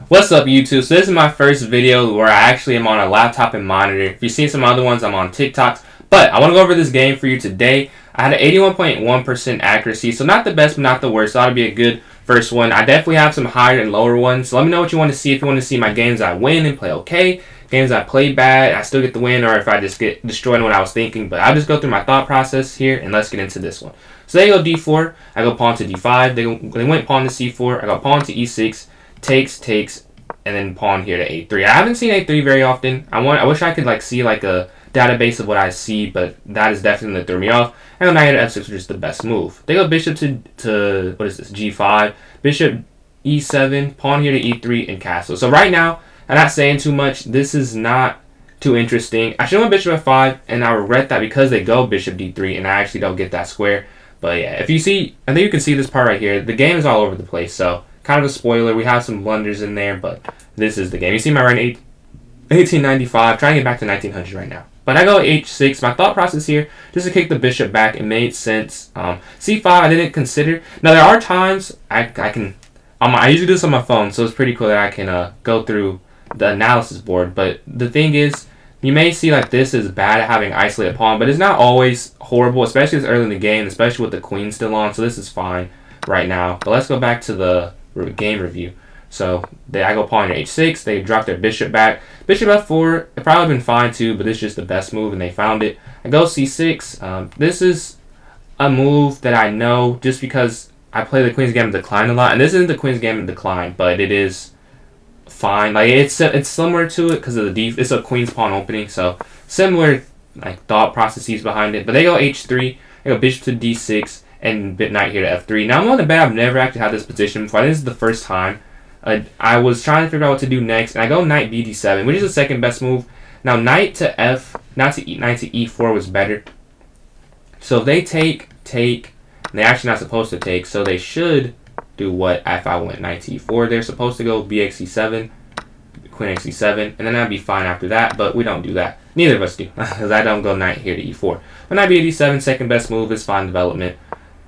What's up, YouTube? So this is my first video where I actually am on a laptop and monitor. If you've seen some other ones, I'm on TikToks. But I want to go over this game for you today. I had an 81.1% accuracy, so not the best, but not the worst. So that'll be a good first one. I definitely have some higher and lower ones. So let me know what you want to see. If you want to see my games I win and play okay, games I play bad, I still get the win, or if I just get destroyed in what I was thinking. But I'll just go through my thought process here, and let's get into this one. So they go d4, I go pawn to d5. They went pawn to c4, I go pawn to e6. Takes, and then pawn here to a3. I haven't seen a3 very often. I wish I could see a database of what I see, but that is definitely that threw me off. I go knight to f6, which is the best move. They go bishop to what is this, g5, bishop e7, pawn here to e3, and castle. So right now, I'm not saying too much. This is not too interesting. I should have went bishop f5, and I regret that because they go bishop d3, and I actually don't get that square. But yeah, if you see, I think you can see this part right here. The game is all over the place, so kind of a spoiler. We have some blunders in there, but this is the game. You see my rank 1895, trying to get back to 1900 right now. But I go h6. My thought process here, just to kick the bishop back, it made sense. c5 I didn't consider. Now there are times I usually do this on my phone, so it's pretty cool that I can go through the analysis board. But the thing is, you may see this is bad at having isolated pawn, but it's not always horrible, especially this early in the game, especially with the queen still on. So this is fine right now. But let's go back to the game review. So I go pawn to h6. They drop their bishop back. Bishop f4. It probably been fine too, but this is just the best move, and they found it. I go c6. This is a move that I know just because I play the Queen's Gambit Decline a lot, and this isn't the Queen's Gambit Decline, but it is fine. It's similar to it because of the it's a Queen's Pawn opening, so similar thought processes behind it. But they go h3. They go bishop to d6. And knight here to f3. Now I'm willing to bet I've never actually had this position before. This is the first time. I was trying to figure out what to do next, and I go knight bd7, which is the second best move. Now knight to knight to e4 was better. So if they take, and they're actually not supposed to take, so they should do what if I went knight to e4. They're supposed to go bx7, queen xe7, and then I'd be fine after that, but we don't do that. Neither of us do, because I don't go knight here to e4. But knight bd7, second best move, is fine development.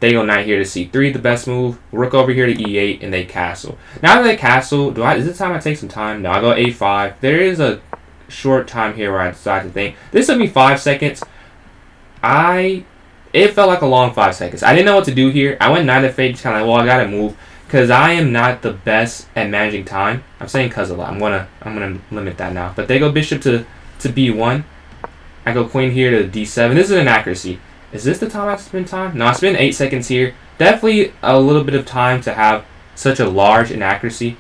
They go knight here to c3, the best move. Rook over here to e8, and they castle. Now that they castle, is it time I take some time? No, I go a5. There is a short time here where I decide to think. This took me 5 seconds. It felt like a long 5 seconds. I didn't know what to do here. I went knight f8, just well, I gotta move, because I am not the best at managing time. I'm saying cuz a lot. I'm gonna limit that now. But they go bishop to b1. I go queen here to d7. This is an accuracy. Is this the time I spend time? No, I spent 8 seconds here. Definitely a little bit of time to have such a large inaccuracy.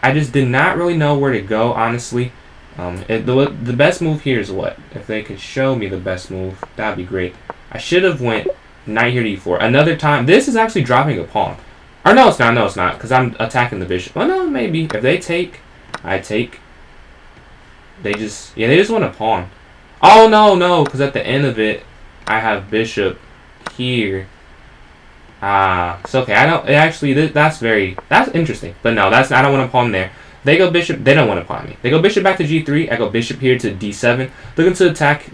I just did not really know where to go, honestly. The best move here is what? If they could show me the best move, that would be great. I should have went knight here to e4. Another time. This is actually dropping a pawn. Or no, it's not. No, it's not. Because I'm attacking the bishop. Well, no, maybe. If they take, I take. They just want a pawn. Oh, no. Because at the end of it, I have bishop here. It's okay. That's interesting. But no, I don't want a pawn there. They go bishop. They don't want to pawn me. They go bishop back to g3. I go bishop here to d7. Looking to attack.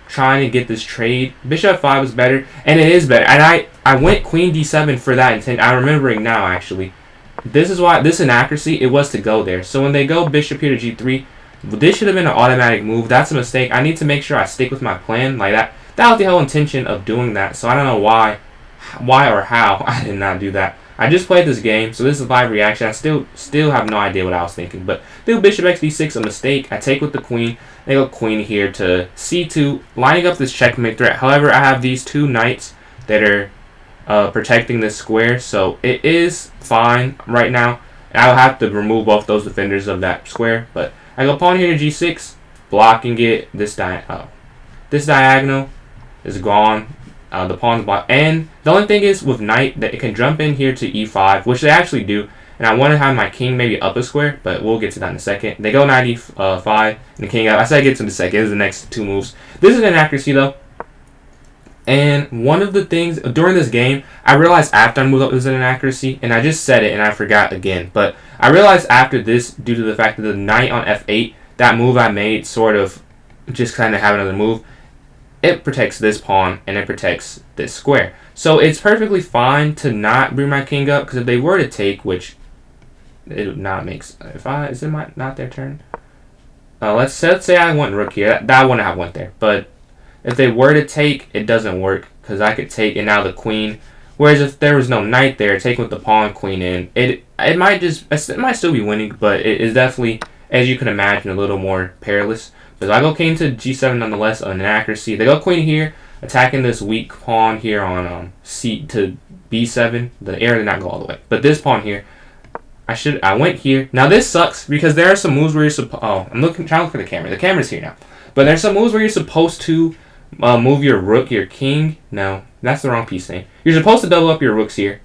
Trying to get this trade. Bishop f5 was better, and it is better. And I went queen d7 for that intent. I'm remembering now actually. This is why this inaccuracy. It was to go there. So when they go bishop here to g3. This should have been an automatic move. That's a mistake. I need to make sure I stick with my plan like that. That was the whole intention of doing that. So I don't know why or how I did not do that. I just played this game, so this is a live reaction. I still have no idea what I was thinking. But they go bishop xd6, a mistake. I take with the queen. They go queen here to c2, lining up this checkmate threat. However, I have these two knights that are protecting this square, so it is fine right now. I'll have to remove both those defenders of that square, but I go pawn here to g6, blocking it. This diagonal is gone. The pawn's blocked. And the only thing is with knight that it can jump in here to e5, which they actually do. And I want to have my king maybe up a square, but we'll get to that in a second. They go knight e5 and the king up. I said I get to the second. This is the next two moves. This is an accuracy though. And one of the things during this game, I realized after I moved up, it was an inaccuracy, and I just said it and I forgot again. But I realized after this, due to the fact that the knight on f8, that move I made sort of just kind of have another move. It protects this pawn and it protects this square. So it's perfectly fine to not bring my king up, because if they were to take, which it would not make if I is it not their turn. Let's say I went rook here. That wouldn't have went there. But if they were to take, it doesn't work because I could take and now the queen. Whereas if there was no knight there, taking with the pawn queen in, it might still be winning, but it is definitely, as you can imagine, a little more perilous. But I go king to g7 nonetheless, an inaccuracy. They go queen here, attacking this weak pawn here on c to b7. The heir did not go all the way, but this pawn here, I went here. Now this sucks because there are some moves where you're supposed. Oh, I'm trying to look for the camera. The camera's here now, but there's some moves where you're supposed to move your rook, your king. No, that's the wrong piece thing. You're supposed to double up your rooks here.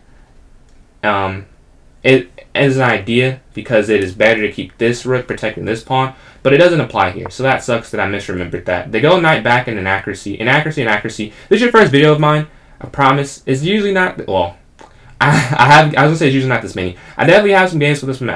It is an idea because it is better to keep this rook protecting this pawn, but it doesn't apply here. So that sucks that I misremembered that. They go knight back in inaccuracy. Inaccuracy. This is your first video of mine. I promise. It's usually not, well, I was gonna say it's usually not this many. I definitely have some games with this from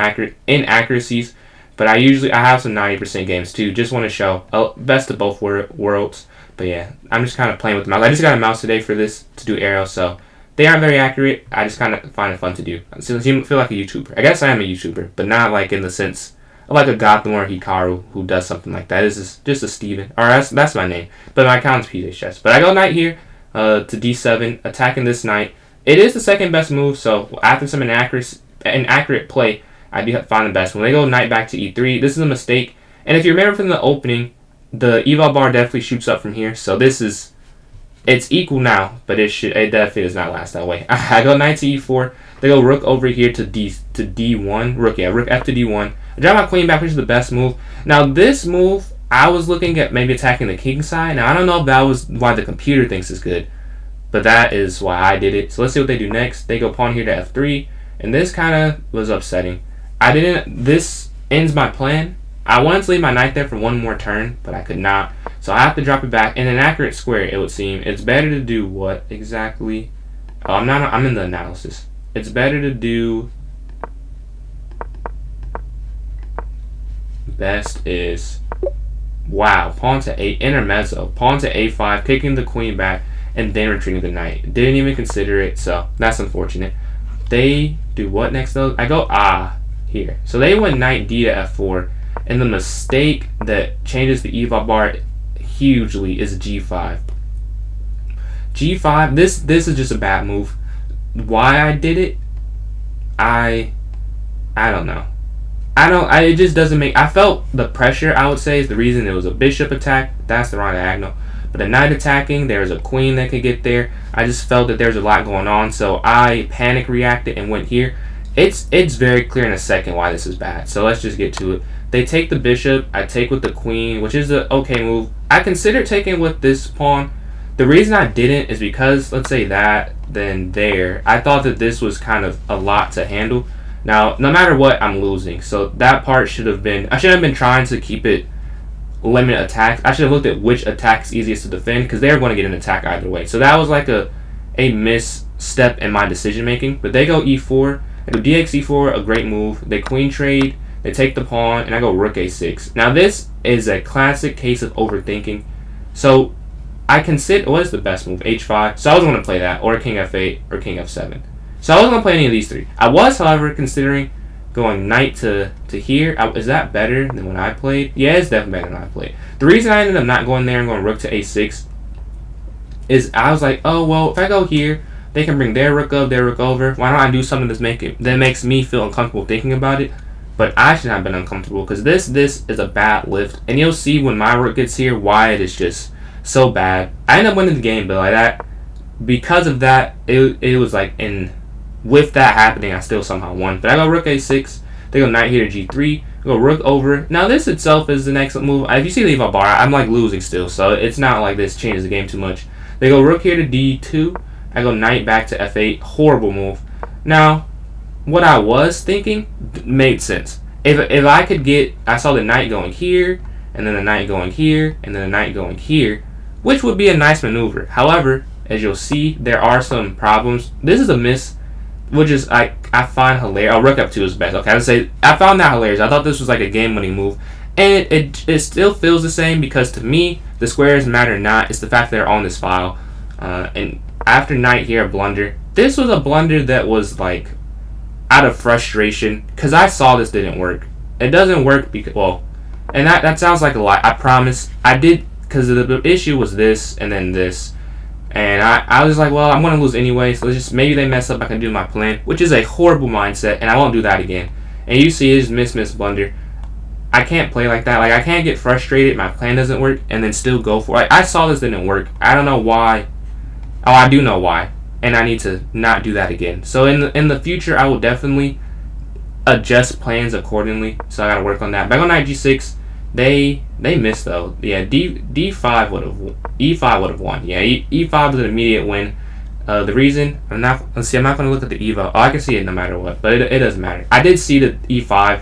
inaccuracies, but I have some 90% games too. Just want to show best of both worlds. But yeah, I'm just kind of playing with the mouse. I just got a mouse today for this to do arrows, so they aren't very accurate. I just kind of find it fun to do. So you feel like a YouTuber. I guess I am a YouTuber, but not like in the sense of like a Gotham or Hikaru who does something like that. It's just a Steven. Or that's my name. But my account is PJ Chess. But I go knight here to d7, attacking this knight. It is the second best move, so after some inaccurate play, I do find the best. When they go knight back to e3, this is a mistake. And if you remember from the opening, the eval bar definitely shoots up from here. So it's equal now, but it definitely does not last that way. I go knight to e4. They go rook over here to d1. Rook f to d1. I drop my queen back, which is the best move. Now this move, I was looking at maybe attacking the king side. Now I don't know if that was why the computer thinks it's good, but that is why I did it. So let's see what they do next. They go pawn here to f3, and this kind of was upsetting. This ends my plan. I wanted to leave my knight there for one more turn, but I could not. So I have to drop it back in an accurate square, it would seem. It's better to do what exactly? Oh, I'm in the analysis. It's better to do, best is, wow, pawn to 8, intermezzo, pawn to a5, kicking the queen back, and then retreating the knight. Didn't even consider it, so that's unfortunate. They do what next though? I go here. So they went knight d to f4, and the mistake that changes the eval bar hugely is g5. G5, this is just a bad move. Why I did it, I don't know. It just doesn't make, I felt the pressure, I would say, is the reason. It was a bishop attack. That's the wrong diagonal. But a knight attacking, there's a queen that could get there. I just felt that there's a lot going on, so I panic reacted and went here. It's very clear in a second why this is bad. So let's just get to it. They take the bishop. I take with the queen, which is an okay move. I considered taking with this pawn. The reason I didn't is because, let's say that, then there. I thought that this was kind of a lot to handle. Now, no matter what, I'm losing. So that part should have been, I should have been trying to keep it limit attacks. I should have looked at which attack's easiest to defend because they're going to get an attack either way. So that was like a misstep in my decision making. But they go e4. I go dx e4, a great move. They queen trade. They take the pawn, and I go rook a6. Now this is a classic case of overthinking. So I consider, what is the best move? h5. So I was going to play that, or king f8, or king f7. So I wasn't going to play any of these three. I was, however, considering going knight to here. Is that better than when I played? Yeah, it's definitely better than I played. The reason I ended up not going there and going rook to a6 is I was like, oh, well, if I go here, they can bring their rook up, their rook over. Why don't I do something that makes me feel uncomfortable thinking about it? But I should not have been uncomfortable because this is a bad lift. And you'll see when my rook gets here why it is just so bad. I ended up winning the game, but like that, because of that, it was like with that happening, I still somehow won. But I go rook a6. They go knight here to g3. Go rook over. Now this itself is the next move. If you see the eval bar, I'm like losing still, so it's not like this changes the game too much. They go rook here to d2. I go knight back to f8. Horrible move. Now, what I was thinking made sense. If I could get, I saw the knight going here, and then the knight going here, and then the knight going here, which would be a nice maneuver. However, as you'll see, there are some problems. This is a miss, which is I find hilarious. Oh, rook f2 is best. Okay, I found that hilarious. I thought this was like a game-winning move, and it still feels the same because to me the squares matter not. It's the fact that they're on this file. And after knight here, a blunder. This was a blunder that was like out of frustration, because I saw this didn't work. It doesn't work because, well, and that sounds like a lie. I promise. I did, because the issue was this and then this. And I was like, well, I'm going to lose anyway, so let's just, maybe they mess up, I can do my plan, which is a horrible mindset, and I won't do that again. And you see, it's miss, blunder. I can't play like that. Like, I can't get frustrated, my plan doesn't work, and then still go for it. I saw this didn't work. I don't know why. Oh, I do know why. And I need to not do that again. So in the future, I will definitely adjust plans accordingly. So I got to work on that. Back on knight g6, they missed though. Yeah, d5 would have, e5 would have won. Yeah, e5 was an immediate win. The reason I'm not going to look at the evo. Oh, I can see it no matter what, but it doesn't matter. I did see the e5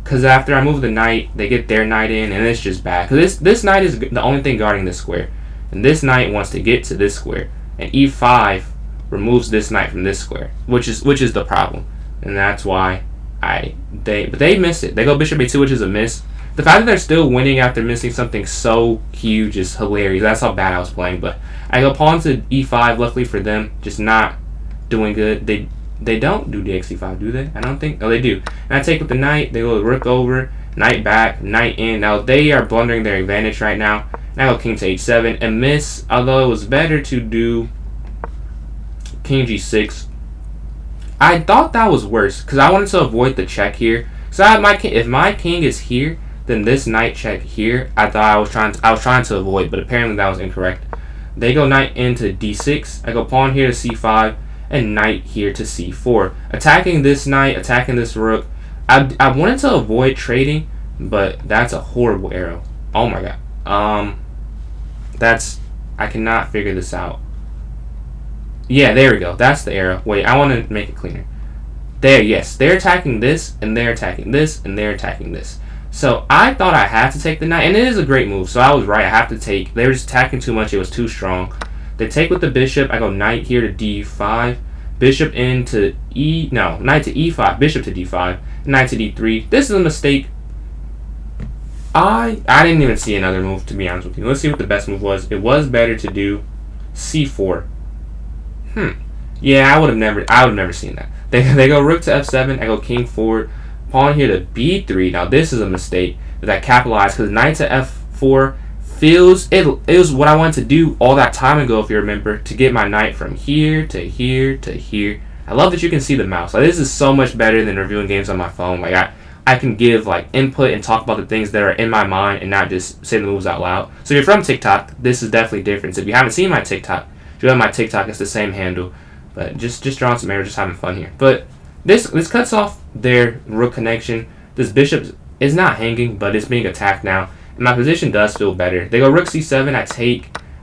because after I move the knight, they get their knight in, and it's just bad. Because this knight is the only thing guarding this square, and this knight wants to get to this square, and e5 removes this knight from this square, which is the problem, and that's why they miss it. They go bishop a2, which is a miss. The fact that they're still winning after missing something so huge is hilarious. That's how bad I was playing. But I go pawn to e5. Luckily for them, just not doing good. They don't do dx e5, do they? I don't think. Oh, they do. And I take with the knight. They go rook over, knight back, knight in. Now they are blundering their advantage right now. Now I go king to h7 and miss. Although it was better to do king g6. I thought that was worse because I wanted to avoid the check here. So if my king is here, then this knight check here, I thought I was trying to avoid, but apparently that was incorrect. They go knight into d6. I go pawn here to c5 and knight here to c4, attacking this knight, attacking this rook. I wanted to avoid trading, but that's a horrible arrow. Oh my god. I cannot figure this out. Yeah, there we go. That's the arrow. Wait, I want to make it cleaner. There, yes. They're attacking this, and they're attacking this, and they're attacking this. So I thought I had to take the knight, and it is a great move, so I was right. I have to take. They were just attacking too much. It was too strong. They take with the bishop. I go knight here to d5. Bishop into knight to e5. Bishop to d5. Knight to d3. This is a mistake. I didn't even see another move, to be honest with you. Let's see what the best move was. It was better to do c4. Yeah, I would have never seen that. They go rook to f7. I go king forward. Pawn here to b3. Now this is a mistake that I capitalized because knight to f4 it was what I wanted to do all that time ago, if you remember, to get my knight from here to here to here. I love that you can see the mouse. Like, this is so much better than reviewing games on my phone. Like I can give like input and talk about the things that are in my mind and not just say the moves out loud. So if you're from TikTok, this is definitely different. So if you haven't seen my TikTok, if you have my TikTok, it's the same handle. But just drawing some arrows, just having fun here. But this cuts off their rook connection. This bishop is not hanging, but it's being attacked now. And my position does feel better. They go rook c7. I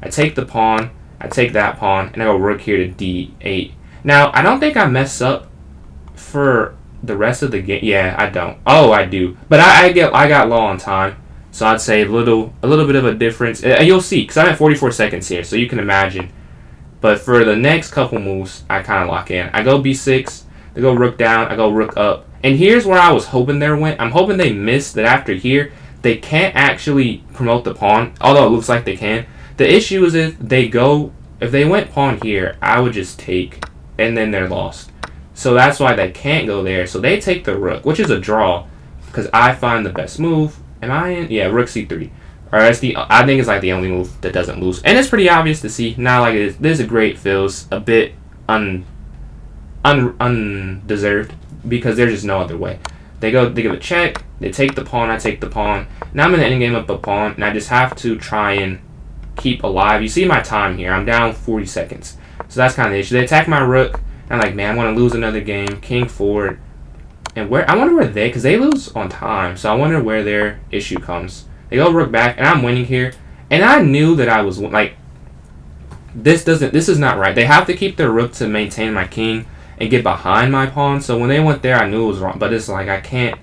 take the pawn. I take that pawn, and I go rook here to d8. Now I don't think I mess up for the rest of the game. Yeah, I don't. Oh, I do. But I got low on time, so I'd say a little bit of a difference. You'll see, because I'm at 44 seconds here, so you can imagine. But for the next couple moves, I kind of lock in. I go b6. They go rook down. I go rook up. And here's where I was hoping they went. I'm hoping they missed that after here, they can't actually promote the pawn, although it looks like they can. The issue is if they went pawn here, I would just take, and then they're lost. So that's why they can't go there. So they take the rook, which is a draw, because I find the best move. Am I in? Yeah, rook c3. Or I think it's like the only move that doesn't lose, and it's pretty obvious to see. Not like it is. This is a great feels a bit undeserved because there's just no other way. They give a check. They take the pawn. I take the pawn. Now I'm in the endgame up a pawn, and I just have to try and keep alive. You see my time here. I'm down 40 seconds, so that's kind of the issue. They attack my rook. I'm like, man, I'm gonna lose another game. King forward, and I wonder where because they lose on time, so I wonder where their issue comes. They go rook back, and I'm winning here. And I knew that I was like, this is not right. They have to keep their rook to maintain my king and get behind my pawn. So when they went there, I knew it was wrong. But it's like I can't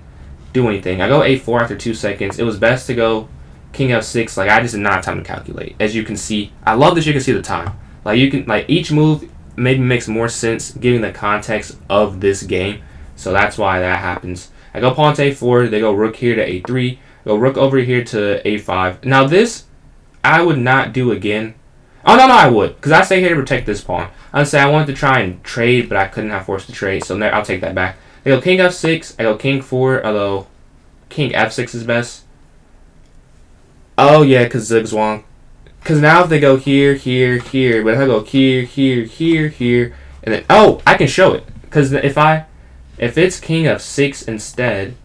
do anything. I go a4 after 2 seconds. It was best to go king f6. Like I just did not have time to calculate. As you can see, I love that you can see the time. Like you can each move maybe makes more sense given the context of this game. So that's why that happens. I go pawn to a4. They go rook here to a3. Go rook over here to a5. Now this, I would not do again. Oh, no, I would. Because I stay here to protect this pawn. I'd say I wanted to try and trade, but I couldn't have forced to trade. So I'll take that back. They go king f6. I go king 4. Although king f6 is best. Oh yeah, because zigzwang. Because now if they go here, here, here, but if I go here, here, here, here, and then I can show it. Because if it's king f6 instead,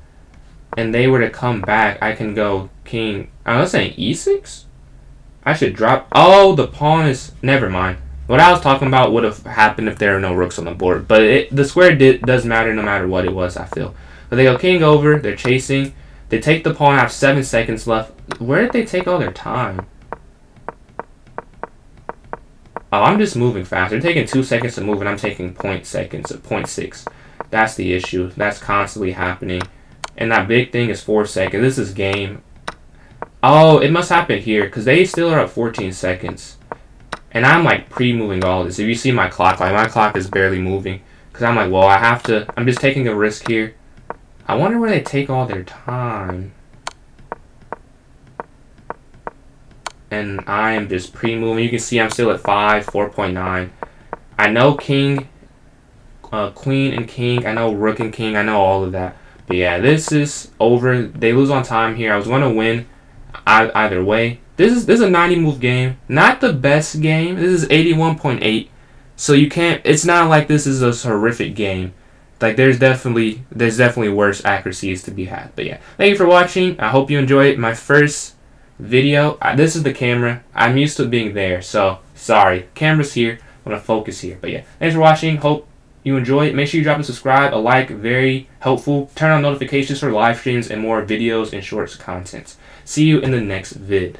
and they were to come back, I can go king. I was saying e6. I should drop. Oh, the pawn is. Never mind. What I was talking about would have happened if there were no rooks on the board, but the square does matter no matter what it was. I feel. But they go king over. They're chasing. They take the pawn. I have 7 seconds left. Where did they take all their time? Oh, I'm just moving fast. They're taking 2 seconds to move, and I'm taking 0.6 seconds, 0.6. That's the issue. That's constantly happening. And that big thing is 4 seconds. This is game. Oh, it must happen here, because they still are at 14 seconds. And I'm, like, pre-moving all this. If you see my clock, like, my clock is barely moving. Because I'm like, well, I have to. I'm just taking a risk here. I wonder where they take all their time. And I am just pre-moving. You can see I'm still at 5, 4.9. I know king, queen and king. I know rook and king. I know all of that. But yeah, this is over. They lose on time here. I was going to win either way. This is a 90 move game. Not the best game. This is 81.8. So you can't. It's not like this is a horrific game. Like there's definitely worse accuracies to be had. But yeah, thank you for watching. I hope you enjoyed my first video. This is the camera. I'm used to being there, so sorry. Camera's here. I'm gonna focus here. But yeah, thanks for watching. Hope you enjoy it. Make sure you drop a subscribe, a like, very helpful. Turn on notifications for live streams and more videos and shorts content. See you in the next vid.